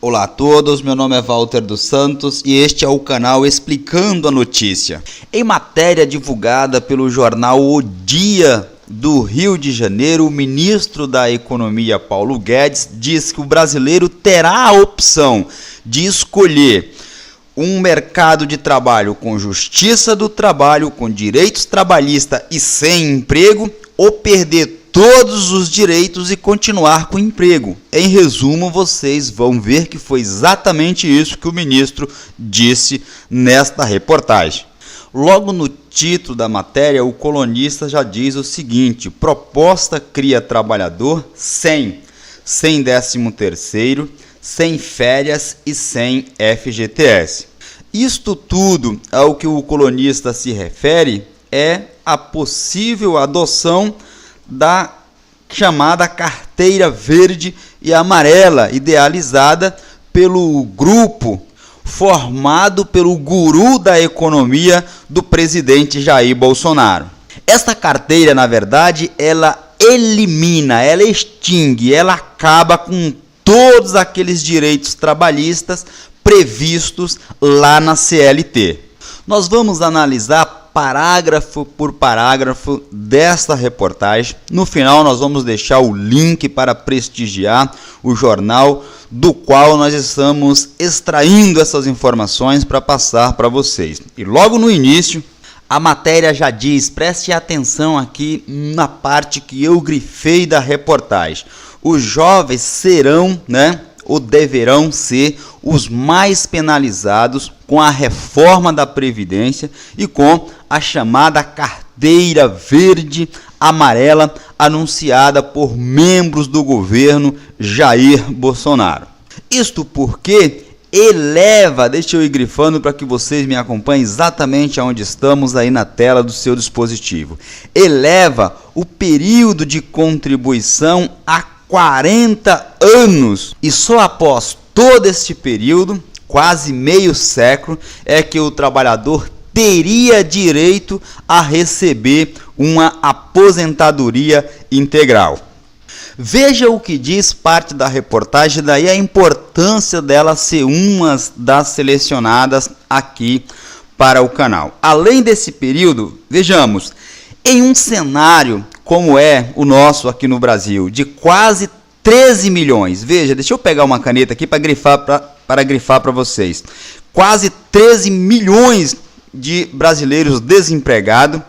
Olá a todos, meu nome é Walter dos Santos e este é o canal Explicando a Notícia. Em matéria divulgada pelo jornal O Dia do Rio de Janeiro, o ministro da Economia, Paulo Guedes, diz que o brasileiro terá a opção de escolher um mercado de trabalho com justiça do trabalho, com direitos trabalhistas e sem emprego, ou perder todos os direitos e continuar com o emprego. Em resumo, vocês vão ver que foi exatamente isso que o ministro disse nesta reportagem. Logo no título da matéria, o colunista já diz o seguinte: proposta cria trabalhador sem 13º, sem férias e sem FGTS. Isto tudo ao que o colunista se refere é a possível adoção da chamada carteira verde e amarela, idealizada pelo grupo formado pelo guru da economia do presidente Jair Bolsonaro. Esta carteira, na verdade, ela elimina, ela extingue, ela acaba com todos aqueles direitos trabalhistas previstos lá na CLT. Nós vamos analisar parágrafo por parágrafo desta reportagem. No final nós vamos deixar o link para prestigiar o jornal do qual nós estamos extraindo essas informações para passar para vocês. E logo no início, a matéria já diz, preste atenção aqui na parte que eu grifei da reportagem. Os jovens serão, ou deverão ser os mais penalizados com a reforma da Previdência e com a chamada carteira verde amarela anunciada por membros do governo Jair Bolsonaro. Isto porque eleva, deixa eu ir grifando para que vocês me acompanhem exatamente aonde estamos aí na tela do seu dispositivo. Eleva o período de contribuição a 40 anos e só após todo este período, quase meio século, é que o trabalhador teria direito a receber uma aposentadoria integral. Veja o que diz parte da reportagem, daí a importância dela ser uma das selecionadas aqui para o canal. Além desse período, vejamos, em um cenário como é o nosso aqui no Brasil, de quase 13 milhões, veja, deixa eu pegar uma caneta aqui para grifar para vocês, quase 13 milhões de brasileiros desempregados,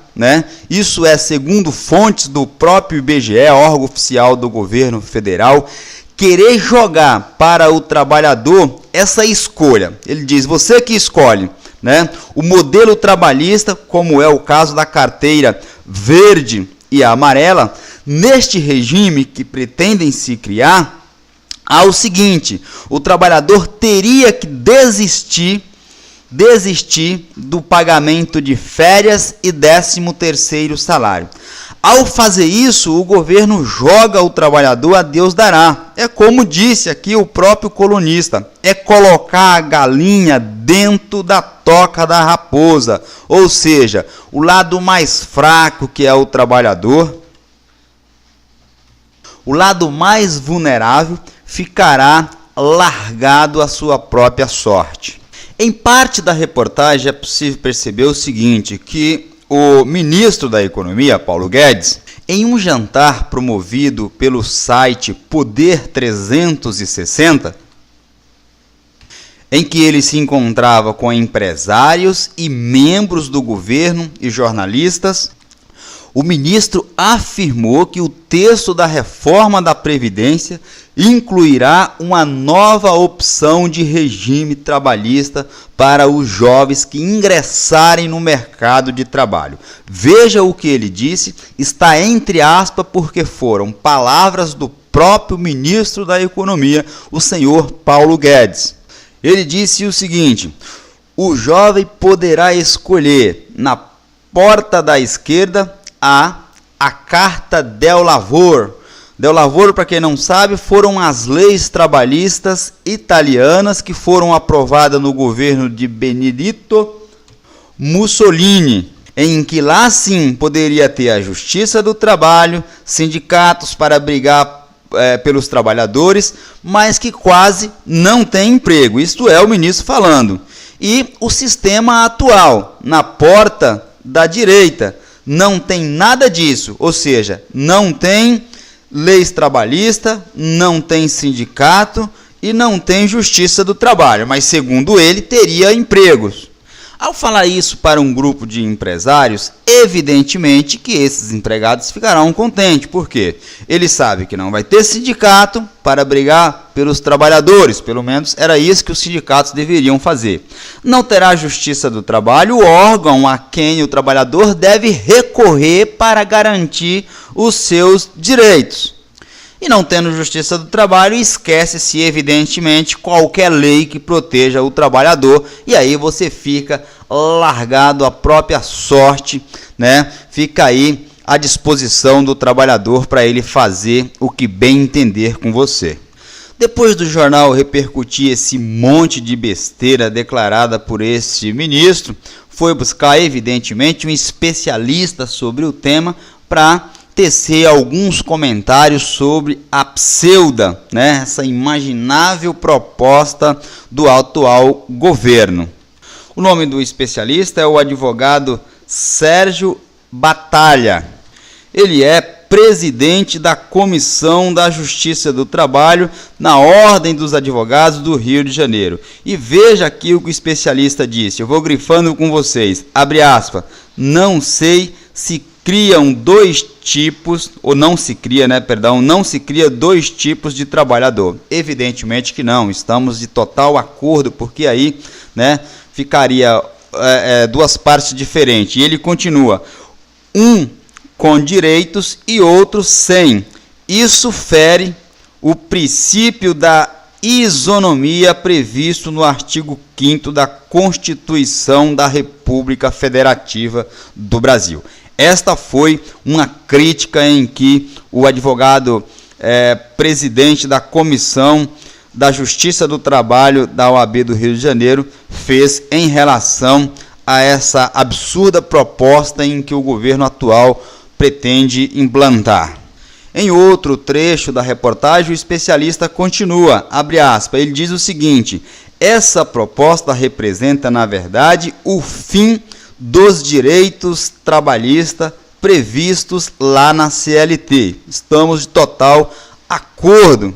Isso é segundo fontes do próprio IBGE, órgão oficial do governo federal, querer jogar para o trabalhador essa escolha. Ele diz, você que escolhe, o modelo trabalhista, como é o caso da carteira verde e amarela, neste regime que pretendem se criar, há o seguinte: o trabalhador teria que desistir do pagamento de férias e 13º salário. Ao fazer isso, o governo joga o trabalhador a Deus dará. É como disse aqui o próprio colunista, é colocar a galinha dentro da toca da raposa, ou seja, o lado mais fraco, que é o trabalhador, o lado mais vulnerável, ficará largado à sua própria sorte. Em parte da reportagem é possível perceber o seguinte, que o ministro da Economia, Paulo Guedes, em um jantar promovido pelo site Poder 360, em que ele se encontrava com empresários e membros do governo e jornalistas, o ministro afirmou que o texto da reforma da Previdência incluirá uma nova opção de regime trabalhista para os jovens que ingressarem no mercado de trabalho. Veja o que ele disse, está entre aspas porque foram palavras do próprio ministro da Economia, o senhor Paulo Guedes. Ele disse o seguinte: o jovem poderá escolher na porta da esquerda a Carta del Lavoro. Del Lavoro, para quem não sabe, foram as leis trabalhistas italianas que foram aprovadas no governo de Benito Mussolini, em que lá sim poderia ter a justiça do trabalho, sindicatos para brigar pelos trabalhadores, mas que quase não tem emprego. Isto é o ministro falando. E o sistema atual, na porta da direita, não tem nada disso, ou seja, não tem leis trabalhistas, não tem sindicato e não tem justiça do trabalho, mas segundo ele teria empregos. Ao falar isso para um grupo de empresários, evidentemente que esses empregados ficarão contentes, porque ele sabe que não vai ter sindicato para brigar pelos trabalhadores, pelo menos era isso que os sindicatos deveriam fazer. Não terá justiça do trabalho, o órgão a quem o trabalhador deve recorrer para garantir os seus direitos. E não tendo justiça do trabalho, esquece-se evidentemente qualquer lei que proteja o trabalhador, e aí você fica largado à própria sorte, né? Fica aí à disposição do trabalhador para ele fazer o que bem entender com você. Depois do jornal repercutir esse monte de besteira declarada por esse ministro, foi buscar evidentemente um especialista sobre o tema para tecer alguns comentários sobre a pseuda, né, essa imaginável proposta do atual governo. O nome do especialista é o advogado Sérgio Batalha. Ele é presidente da Comissão da Justiça do Trabalho na Ordem dos Advogados do Rio de Janeiro. E veja aqui o que o especialista disse, eu vou grifando com vocês, abre aspas, não sei se criam dois tipos, ou não se cria, não se cria dois tipos de trabalhador. Evidentemente que não, estamos de total acordo, porque aí, ficaria duas partes diferentes. E ele continua, um com direitos e outro sem. Isso fere o princípio da isonomia previsto no artigo 5º da Constituição da República Federativa do Brasil. Esta foi uma crítica em que o advogado presidente da Comissão da Justiça do Trabalho da OAB do Rio de Janeiro fez em relação a essa absurda proposta em que o governo atual pretende implantar. Em outro trecho da reportagem, o especialista continua, abre aspas, ele diz o seguinte, essa proposta representa, na verdade, o fim dos direitos trabalhistas previstos lá na CLT. Estamos de total acordo.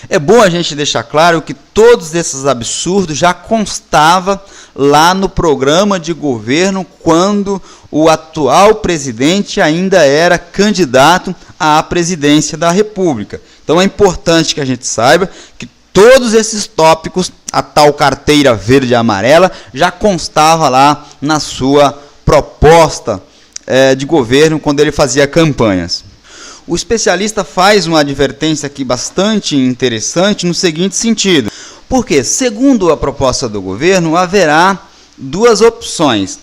É bom a gente deixar claro que todos esses absurdos já constavam lá no programa de governo quando o atual presidente ainda era candidato à presidência da República. Então é importante que a gente saiba que todos esses tópicos, a tal carteira verde e amarela, já constava lá na sua proposta de governo quando ele fazia campanhas. O especialista faz uma advertência aqui bastante interessante no seguinte sentido, porque, segundo a proposta do governo, haverá duas opções,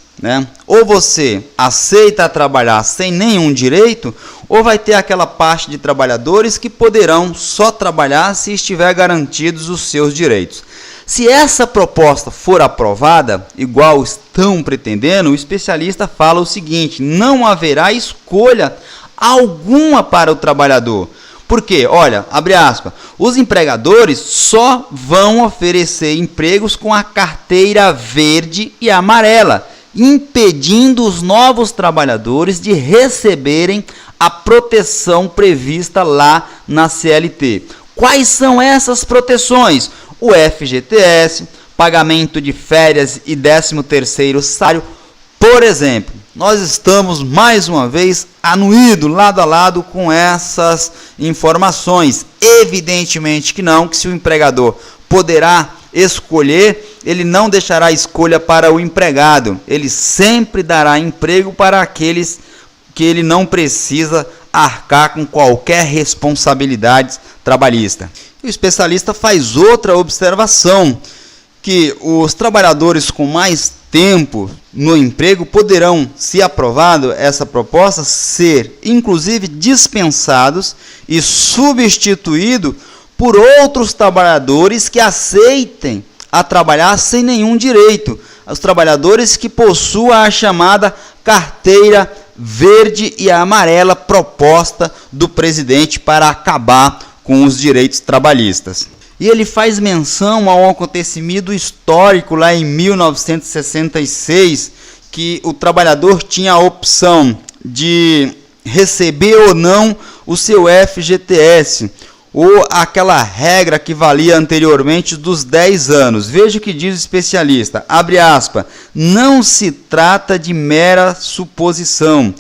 Ou você aceita trabalhar sem nenhum direito, ou vai ter aquela parte de trabalhadores que poderão só trabalhar se estiver garantidos os seus direitos. Se essa proposta for aprovada, igual estão pretendendo, o especialista fala o seguinte, não haverá escolha alguma para o trabalhador. Por quê? Olha, abre aspas, os empregadores só vão oferecer empregos com a carteira verde e amarela, impedindo os novos trabalhadores de receberem a proteção prevista lá na CLT. Quais são essas proteções? O FGTS, pagamento de férias e 13º salário, por exemplo. Nós estamos, mais uma vez, anuídos, lado a lado com essas informações. Evidentemente que não, que se o empregador poderá escolher, ele não deixará escolha para o empregado. Ele sempre dará emprego para aqueles que ele não precisa arcar com qualquer responsabilidade trabalhista. O especialista faz outra observação, que os trabalhadores com mais tempo no emprego poderão, se aprovado essa proposta, ser inclusive dispensados e substituídos por outros trabalhadores que aceitem a trabalhar sem nenhum direito. Os trabalhadores que possuam a chamada carteira verde e amarela proposta do presidente para acabar com os direitos trabalhistas. E ele faz menção a um acontecimento histórico lá em 1966, que o trabalhador tinha a opção de receber ou não o seu FGTS, ou aquela regra que valia anteriormente dos 10 anos. Veja o que diz o especialista, abre aspas, não se trata de mera suposição.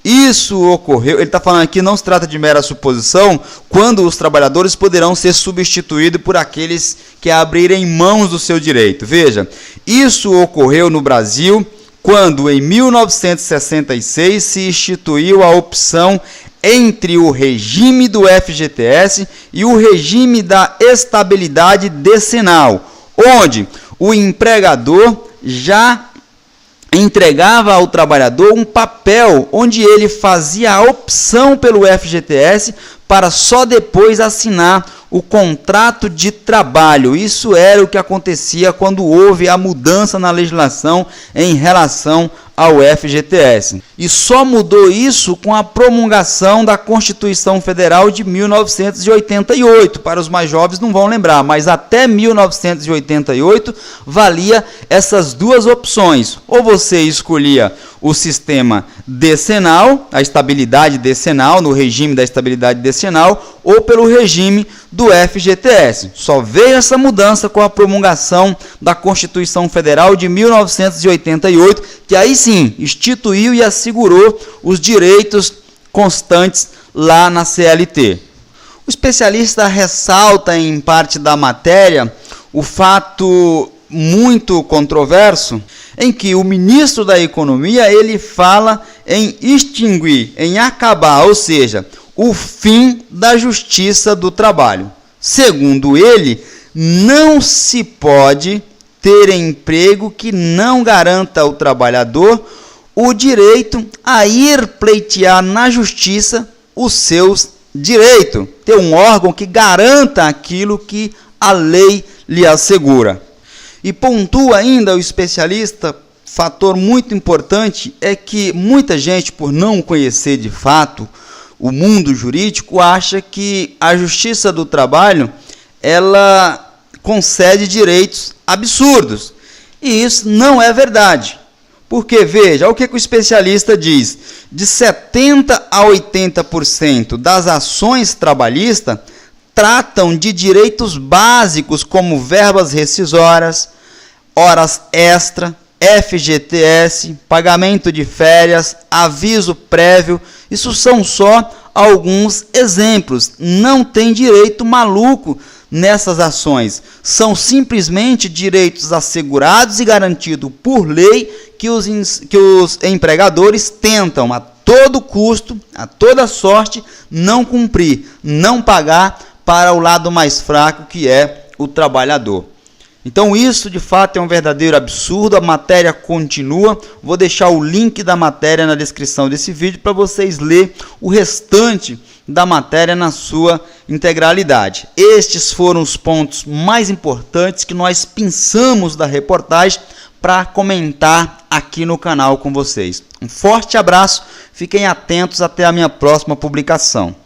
Isso ocorreu, ele está falando aqui, não se trata de mera suposição, quando os trabalhadores poderão ser substituídos por aqueles que abrirem mãos do seu direito. Veja, isso ocorreu no Brasil quando em 1966 se instituiu a opção entre o regime do FGTS e o regime da estabilidade decenal, onde o empregador já entregava ao trabalhador um papel onde ele fazia a opção pelo FGTS para só depois assinar o contrato de trabalho. Isso era o que acontecia quando houve a mudança na legislação em relação ao FGTS. E só mudou isso com a promulgação da Constituição Federal de 1988. Para os mais jovens não vão lembrar, mas até 1988 valia essas duas opções. Ou você escolhia o sistema decenal, a estabilidade decenal, no regime da estabilidade decenal, ou pelo regime do FGTS. Só veio essa mudança com a promulgação da Constituição Federal de 1988, que aí sim instituiu e assegurou os direitos constantes lá na CLT. O especialista ressalta em parte da matéria o fato muito controverso em que o ministro da Economia ele fala em extinguir, em acabar, ou seja, o fim da justiça do trabalho. Segundo ele, não se pode ter emprego que não garanta ao trabalhador o direito a ir pleitear na justiça os seus direitos, ter um órgão que garanta aquilo que a lei lhe assegura. E pontua ainda o especialista, fator muito importante é que muita gente, por não conhecer de fato o mundo jurídico, acha que a justiça do trabalho ela concede direitos absurdos. E isso não é verdade. Porque, veja, o que o especialista diz, de 70% a 80% das ações trabalhistas tratam de direitos básicos como verbas rescisórias, horas extra, FGTS, pagamento de férias, aviso prévio. Isso são só alguns exemplos. Não tem direito maluco nessas ações. São simplesmente direitos assegurados e garantidos por lei que os empregadores tentam a todo custo, a toda sorte, não cumprir, não pagar para o lado mais fraco, que é o trabalhador. Então isso de fato é um verdadeiro absurdo, a matéria continua, vou deixar o link da matéria na descrição desse vídeo para vocês lerem o restante da matéria na sua integralidade. Estes foram os pontos mais importantes que nós pensamos da reportagem para comentar aqui no canal com vocês. Um forte abraço, fiquem atentos até a minha próxima publicação.